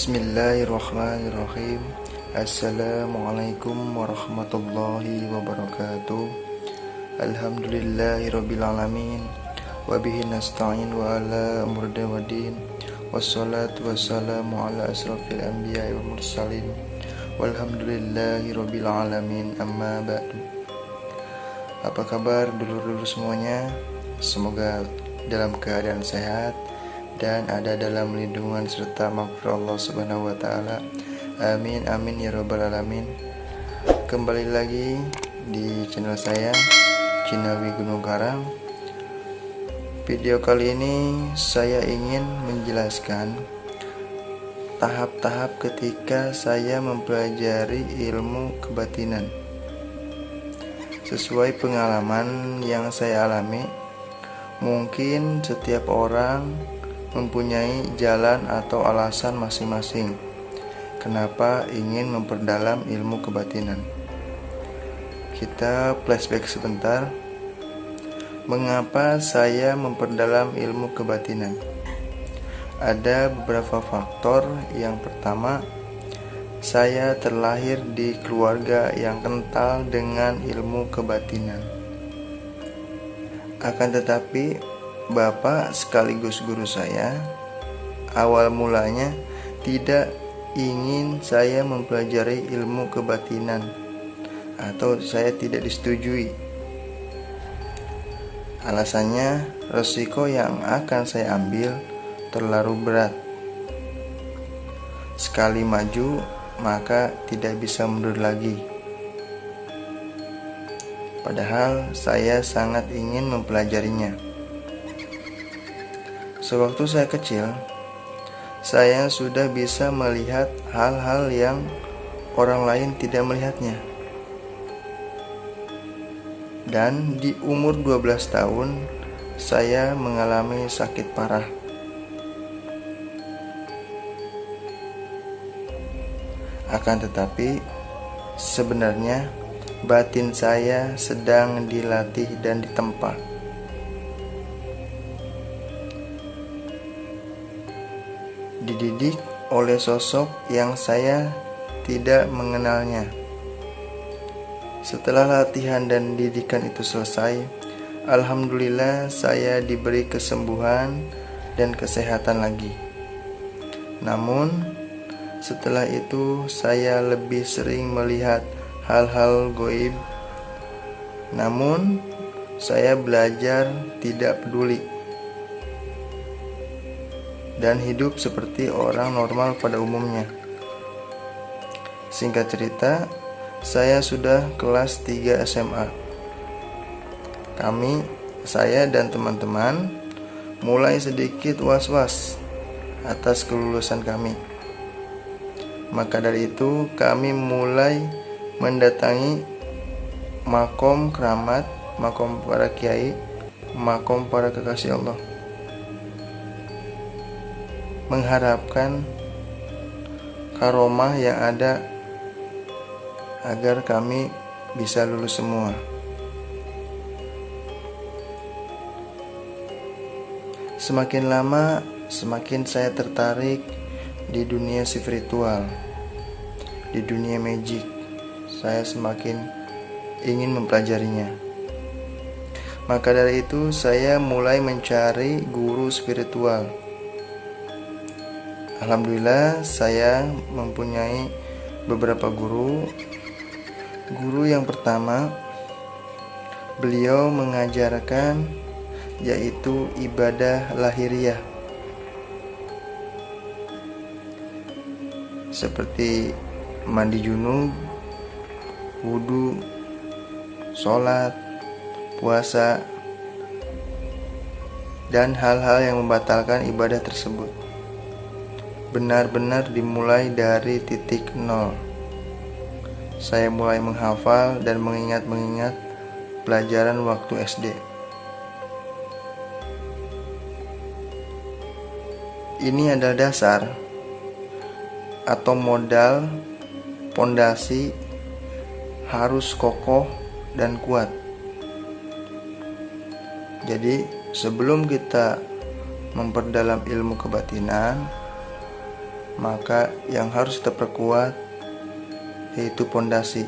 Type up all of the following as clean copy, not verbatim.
Bismillahirrahmanirrahim. Assalamualaikum warahmatullahi wabarakatuh. Alhamdulillahirabbil alamin. Wa bihi nasta'in wa ala umuri waddin. Wassalatu wassalamu ala asrofil anbiya'i wal mursalin. Walhamdulillahirabbil alamin. Amma ba'du. Apa kabar dulur-dulur semuanya? Semoga dalam keadaan sehat dan ada dalam lindungan serta maghfirah Allah Subhanahu wa taala. Amin amin ya rabbal alamin. Kembali lagi di channel saya, Cinawi Gunung Karang. Video kali ini saya ingin menjelaskan tahap-tahap ketika saya mempelajari ilmu kebatinan. Sesuai pengalaman yang saya alami, mungkin setiap orang mempunyai jalan atau alasan masing-masing kenapa ingin memperdalam ilmu kebatinan. Kita flashback sebentar. Mengapa saya memperdalam ilmu kebatinan? Ada beberapa faktor. Yang pertama, saya terlahir di keluarga yang kental dengan ilmu kebatinan. Akan tetapi bapak sekaligus guru saya awal mulanya tidak ingin saya mempelajari ilmu kebatinan, atau saya tidak disetujui. Alasannya, resiko yang akan saya ambil terlalu berat. Sekali maju maka tidak bisa mundur lagi. Padahal saya sangat ingin mempelajarinya. Sewaktu saya kecil, saya sudah bisa melihat hal-hal yang orang lain tidak melihatnya. Dan di umur 12 tahun, saya mengalami sakit parah. Akan tetapi, sebenarnya batin saya sedang dilatih dan ditempa. Dididik oleh sosok yang saya tidak mengenalnya. Setelah latihan dan didikan itu selesai, alhamdulillah saya diberi kesembuhan dan kesehatan lagi. Namun, setelah itu saya lebih sering melihat hal-hal gaib. Namun, saya belajar tidak peduli dan hidup seperti orang normal pada umumnya. Singkat cerita, saya sudah kelas 3 SMA. Saya dan teman-teman mulai sedikit was-was atas kelulusan kami. Maka dari itu kami mulai mendatangi makom keramat, makom para kiai, makom para kekasih Allah, mengharapkan karomah yang ada agar kami bisa lulus semua. Semakin lama, semakin saya tertarik di dunia spiritual, di dunia magic. Saya semakin ingin mempelajarinya. Maka dari itu saya mulai mencari guru spiritual. Alhamdulillah saya mempunyai beberapa guru. Guru yang pertama, beliau mengajarkan yaitu ibadah lahiriah, seperti mandi junub, wudu, sholat, puasa, dan hal-hal yang membatalkan ibadah tersebut. Benar-benar dimulai dari titik nol. Saya mulai menghafal dan mengingat pelajaran waktu SD. Ini adalah dasar atau modal, pondasi harus kokoh dan kuat. Jadi sebelum kita memperdalam ilmu kebatinan, maka yang harus kita perkuat yaitu pondasi.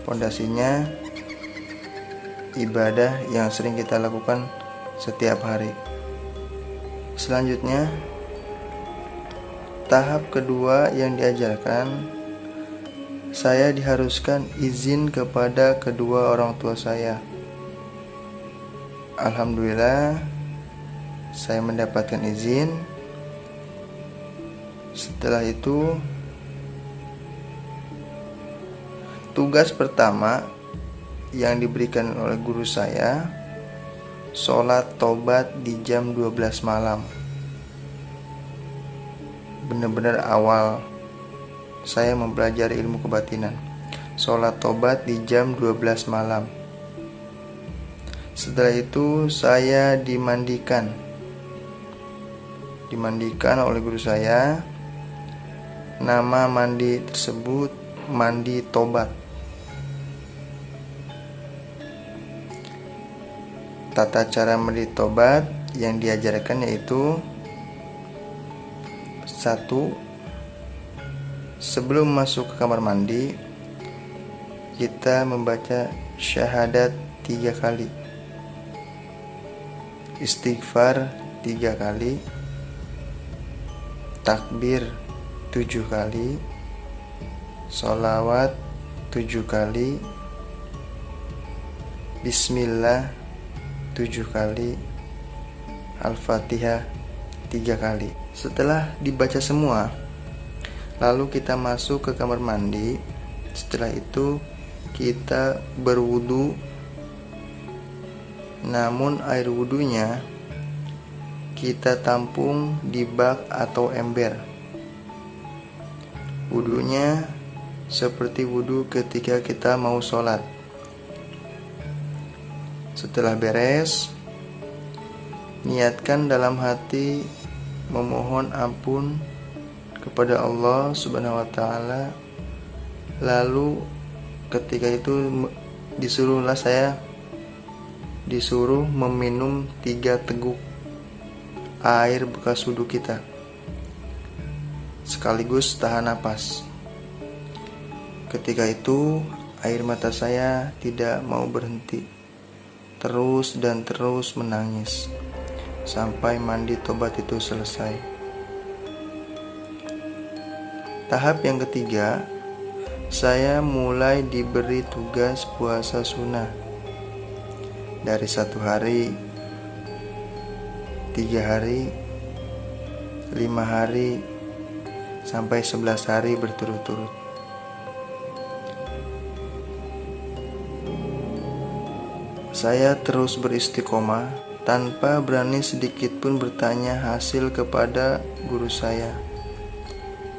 Pondasinya ibadah yang sering kita lakukan setiap hari. Selanjutnya, tahap kedua yang diajarkan, saya diharuskan izin kepada kedua orang tua saya. Alhamdulillah, saya mendapatkan izin. Setelah itu, tugas pertama yang diberikan oleh guru saya, sholat tobat di jam 12 malam. Benar-benar awal saya mempelajari ilmu kebatinan. Sholat tobat di jam 12 malam. Setelah itu saya dimandikan oleh guru saya. Nama mandi tersebut mandi tobat. Tata cara mandi tobat yang diajarkan yaitu 1. Sebelum masuk ke kamar mandi, kita membaca syahadat 3 kali, istighfar 3 kali, takbir 7 kali, sholawat 7 kali, bismillah 7 kali, Al-Fatihah 3 kali. Setelah dibaca semua, lalu kita masuk ke kamar mandi. Setelah itu kita berwudu. Namun air wudunya kita tampung di bak atau ember. Wudunya seperti wudu ketika kita mau sholat. Setelah beres, niatkan dalam hati memohon ampun kepada Allah Subhanahu wa Ta'ala. Lalu ketika itu disuruh meminum 3 teguk air bekas wudhu kita, sekaligus tahan napas. Ketika itu air mata saya tidak mau berhenti, terus dan terus menangis sampai mandi tobat itu selesai. Tahap yang ketiga, saya mulai diberi tugas puasa sunnah dari 1 hari, 3 hari, 5 hari, sampai 11 hari berturut-turut. Saya terus beristiqomah tanpa berani sedikit pun bertanya hasil kepada guru saya.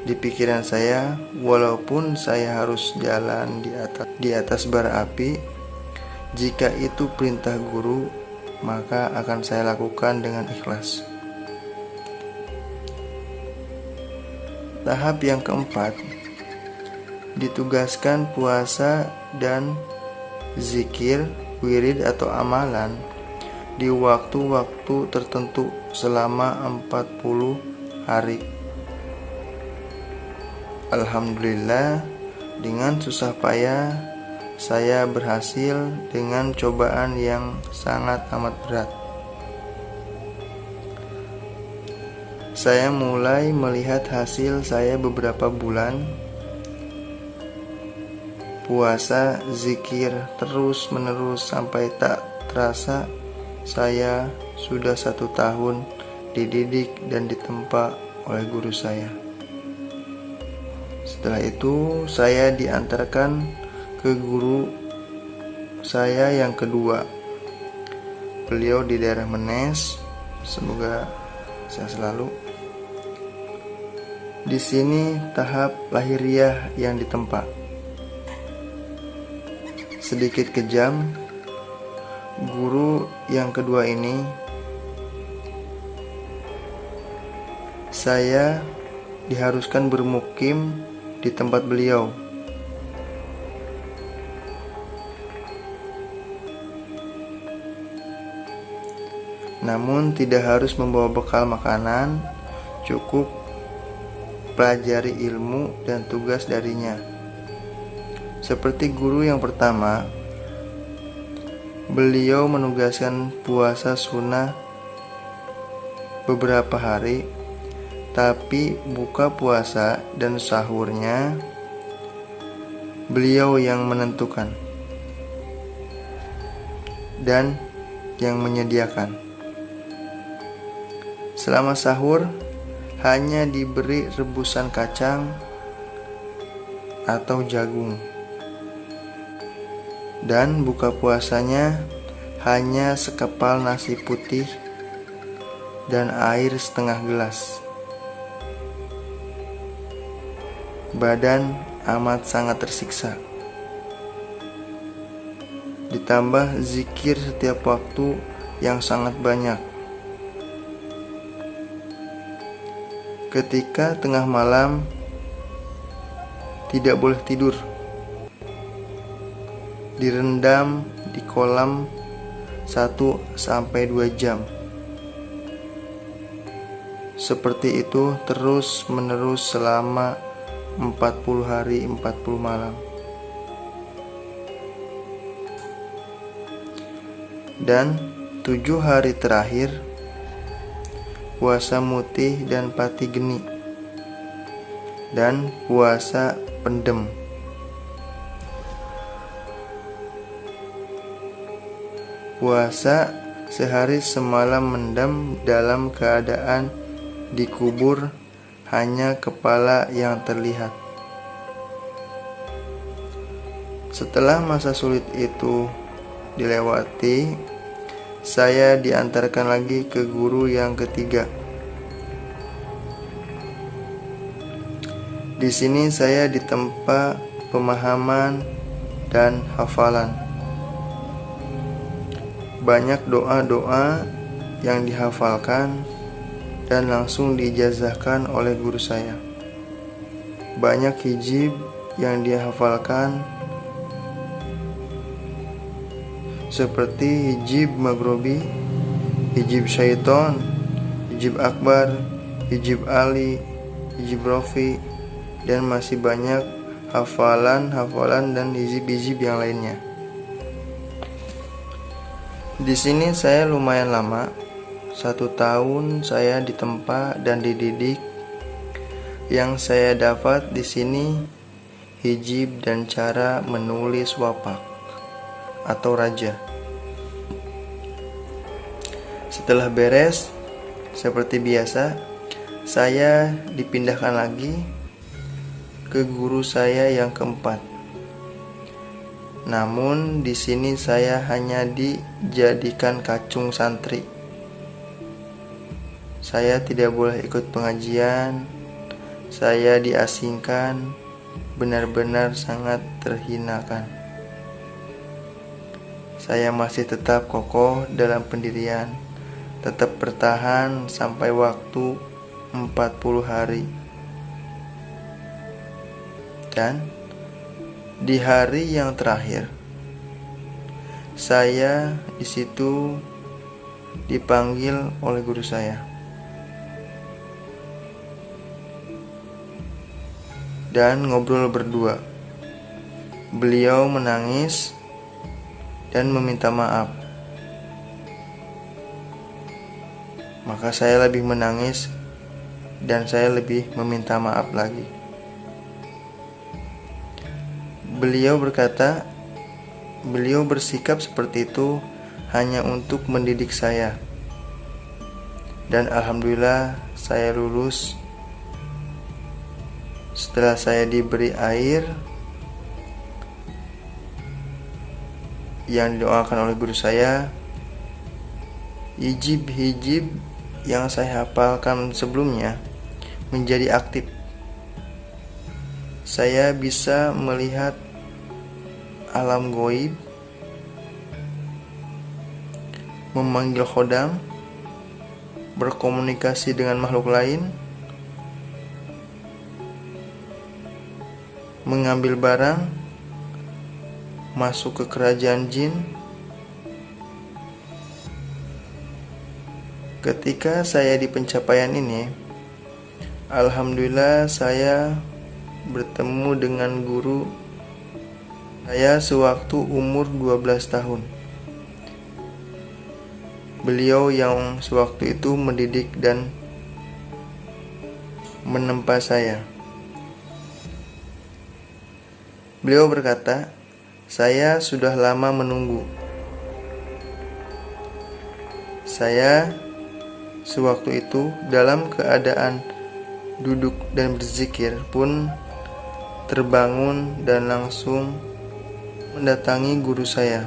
Di pikiran saya, walaupun saya harus jalan di atas bara api, jika itu perintah guru, maka akan saya lakukan dengan ikhlas. Tahap yang keempat, ditugaskan puasa dan zikir, wirid atau amalan di waktu-waktu tertentu selama 40 hari. Alhamdulillah, dengan susah payah saya berhasil dengan cobaan yang sangat amat berat. Saya mulai melihat hasil saya beberapa bulan puasa, zikir terus menerus sampai tak terasa saya sudah 1 tahun dididik dan ditempa oleh guru saya. Setelah itu saya diantarkan ke guru saya yang kedua. Beliau di daerah Menes. Semoga sehat selalu. Di sini tahap lahiriah yang ditempa. Sedikit kejam, guru yang kedua ini saya diharuskan bermukim di tempat beliau. Namun tidak harus membawa bekal makanan, cukup pelajari ilmu dan tugas darinya. Seperti guru yang pertama, beliau menugaskan puasa sunnah beberapa hari, tapi buka puasa dan sahurnya beliau yang menentukan dan yang menyediakan. Selama sahur hanya diberi rebusan kacang atau jagung, dan buka puasanya hanya sekepal nasi putih dan air setengah gelas. Badan amat sangat tersiksa. Ditambah zikir setiap waktu yang sangat banyak. Ketika tengah malam tidak boleh tidur, direndam di kolam 1-2 jam. Seperti itu terus menerus selama 40 hari 40 malam. Dan 7 hari terakhir puasa mutih dan pati geni, dan puasa pendem. Puasa sehari semalam mendem dalam keadaan dikubur hanya kepala yang terlihat. Setelah masa sulit itu dilewati, saya diantarkan lagi ke guru yang ketiga. Di sini saya ditempa pemahaman dan hafalan. Banyak doa-doa yang dihafalkan dan langsung diijazahkan oleh guru saya. Banyak hijib yang dihafalkan, seperti hijib maghrobi, hijib syaiton, hijib akbar, hijib ali, hijib rofi, dan masih banyak hafalan dan hijib-hijib yang lainnya. Di sini saya lumayan lama, 1 tahun saya ditempa dan dididik. Yang saya dapat di sini hijib dan cara menulis wapak atau raja. Setelah beres, seperti biasa, saya dipindahkan lagi ke guru saya yang keempat. Namun di sini saya hanya dijadikan kacung santri. Saya tidak boleh ikut pengajian. Saya diasingkan, benar-benar sangat terhinakan. Saya masih tetap kokoh dalam pendirian, tetap bertahan sampai waktu 40 hari. Dan di hari yang terakhir, saya di situ dipanggil oleh guru saya. Dan ngobrol berdua. Beliau menangis dan meminta maaf. Maka saya lebih menangis dan saya lebih meminta maaf lagi. Beliau berkata, beliau bersikap seperti itu hanya untuk mendidik saya. Dan alhamdulillah saya lulus. Setelah saya diberi air yang didoakan oleh guru saya, hijib-hijib yang saya hafalkan sebelumnya menjadi aktif. Saya bisa melihat alam goib, memanggil khodam, berkomunikasi dengan makhluk lain, mengambil barang, masuk ke kerajaan jin. Ketika saya di pencapaian ini, Alhamdulillah saya bertemu dengan guru saya sewaktu umur 12 tahun. Beliau yang sewaktu itu mendidik dan menempa saya. Beliau berkata, "Saya sudah lama menunggu." Saya sewaktu itu dalam keadaan duduk dan berzikir pun terbangun dan langsung mendatangi guru saya.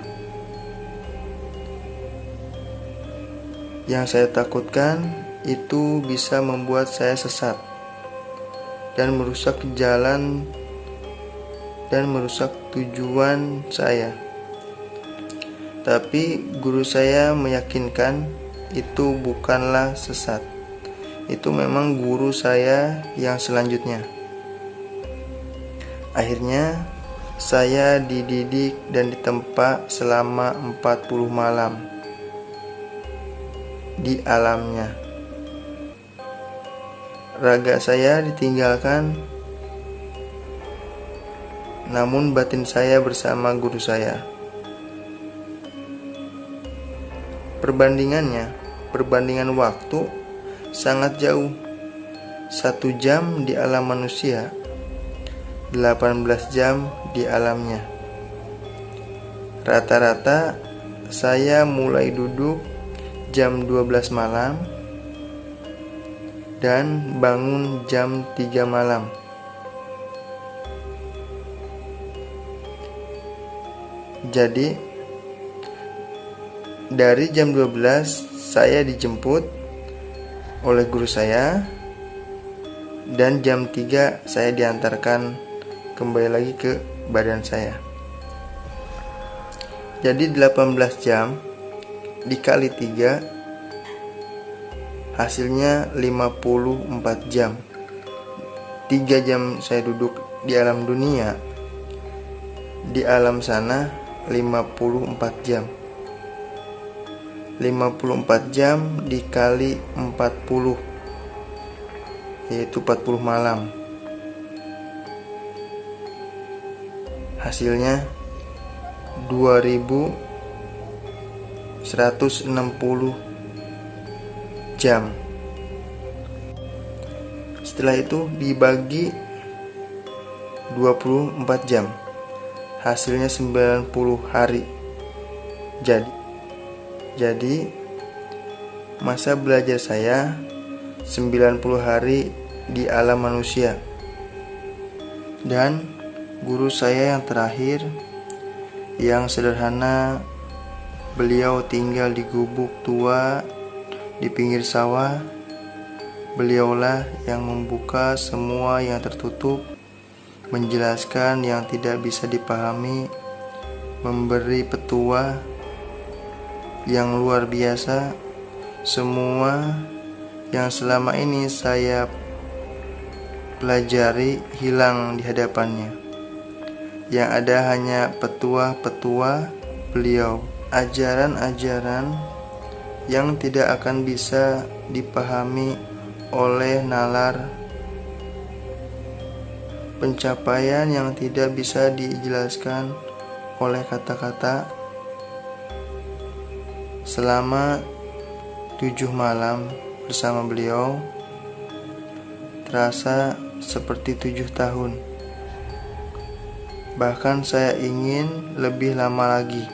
Yang saya takutkan itu bisa membuat saya sesat dan merusak jalan dan merusak tujuan saya. Tapi guru saya meyakinkan itu bukanlah sesat. Itu memang guru saya yang selanjutnya. Akhirnya saya dididik dan ditempa selama 40 malam di alamnya. Raga saya ditinggalkan, namun batin saya bersama guru saya. Perbandingan waktu sangat jauh. 1 jam di alam manusia, 18 jam di alamnya. Rata-rata saya mulai duduk jam 12 malam dan bangun jam 3 malam. Jadi dari jam 12 saya dijemput oleh guru saya, dan jam 3 saya diantarkan kembali lagi ke badan saya. Jadi 18 jam dikali 3 hasilnya 54 jam. 3 jam saya duduk di alam dunia, di alam sana 54 jam. 54 jam dikali 40, yaitu 40 malam. Hasilnya 2160 jam. Setelah itu dibagi 24 jam, hasilnya 90 hari. Jadi masa belajar saya 90 hari di alam manusia. Dan guru saya yang terakhir, yang sederhana, beliau tinggal di gubuk tua di pinggir sawah. Beliaulah yang membuka semua yang tertutup, menjelaskan yang tidak bisa dipahami, memberi petua yang luar biasa. Semua yang selama ini saya pelajari hilang di hadapannya. Yang ada hanya petua-petua beliau, ajaran-ajaran yang tidak akan bisa dipahami oleh nalar, pencapaian yang tidak bisa dijelaskan oleh kata-kata. Selama 7 malam bersama beliau terasa seperti 7 tahun. Bahkan saya ingin lebih lama lagi.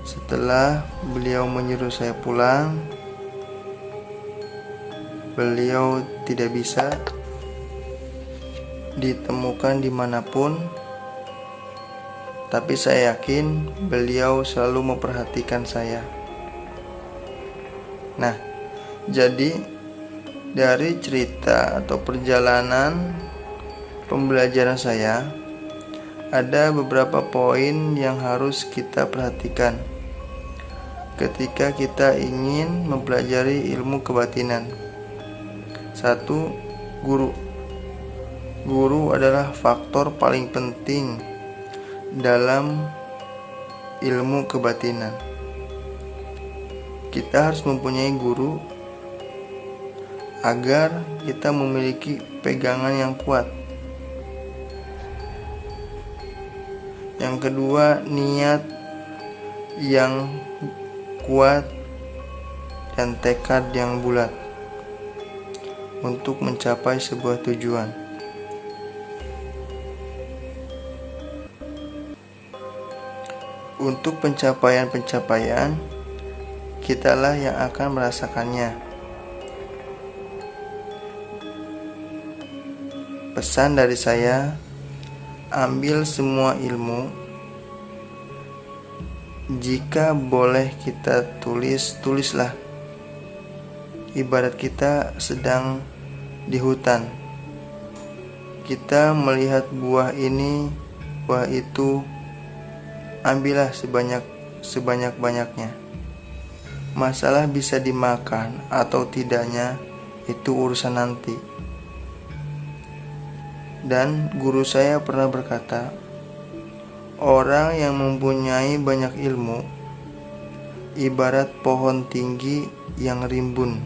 Setelah beliau menyuruh saya pulang, beliau tidak bisa ditemukan dimanapun. Tapi saya yakin beliau selalu memperhatikan saya. Nah, jadi dari cerita atau perjalanan pembelajaran saya, ada beberapa poin yang harus kita perhatikan ketika kita ingin mempelajari ilmu kebatinan. 1. Guru. Guru adalah faktor paling penting dalam ilmu kebatinan. Kita harus mempunyai guru agar kita memiliki pegangan yang kuat. Yang kedua, niat yang kuat dan tekad yang bulat untuk mencapai sebuah tujuan. Untuk pencapaian-pencapaian, kitalah yang akan merasakannya. Pesan dari saya, ambil semua ilmu. Jika boleh kita tulislah. Ibarat kita sedang di hutan. Kita melihat buah ini, buah itu, ambillah sebanyak-banyaknya. Masalah bisa dimakan atau tidaknya itu urusan nanti. Dan guru saya pernah berkata, orang yang mempunyai banyak ilmu ibarat pohon tinggi yang rimbun.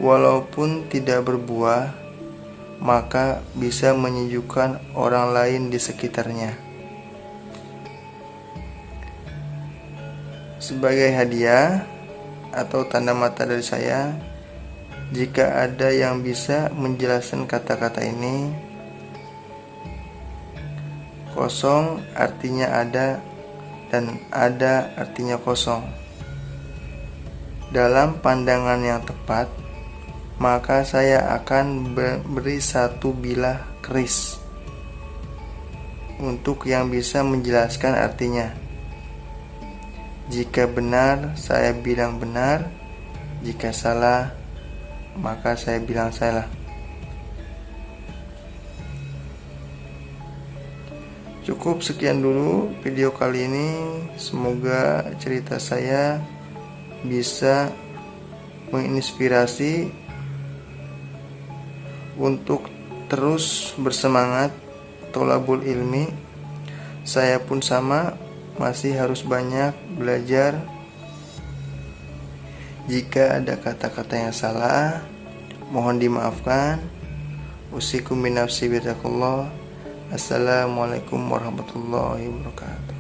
Walaupun tidak berbuah, maka bisa menyejukkan orang lain di sekitarnya. Sebagai hadiah atau tanda mata dari saya, jika ada yang bisa menjelaskan kata-kata ini, kosong artinya ada dan ada artinya kosong. Dalam pandangan yang tepat, maka saya akan beri satu bilah keris untuk yang bisa menjelaskan artinya. Jika benar, saya bilang benar. Jika salah, maka saya bilang salah. Cukup sekian dulu video kali ini. Semoga cerita saya bisa menginspirasi untuk terus bersemangat tholabul ilmi. Saya pun sama, masih harus banyak belajar. Jika ada kata-kata yang salah, mohon dimaafkan. Usikum binafsi bittaqullah. Assalamualaikum warahmatullahi wabarakatuh.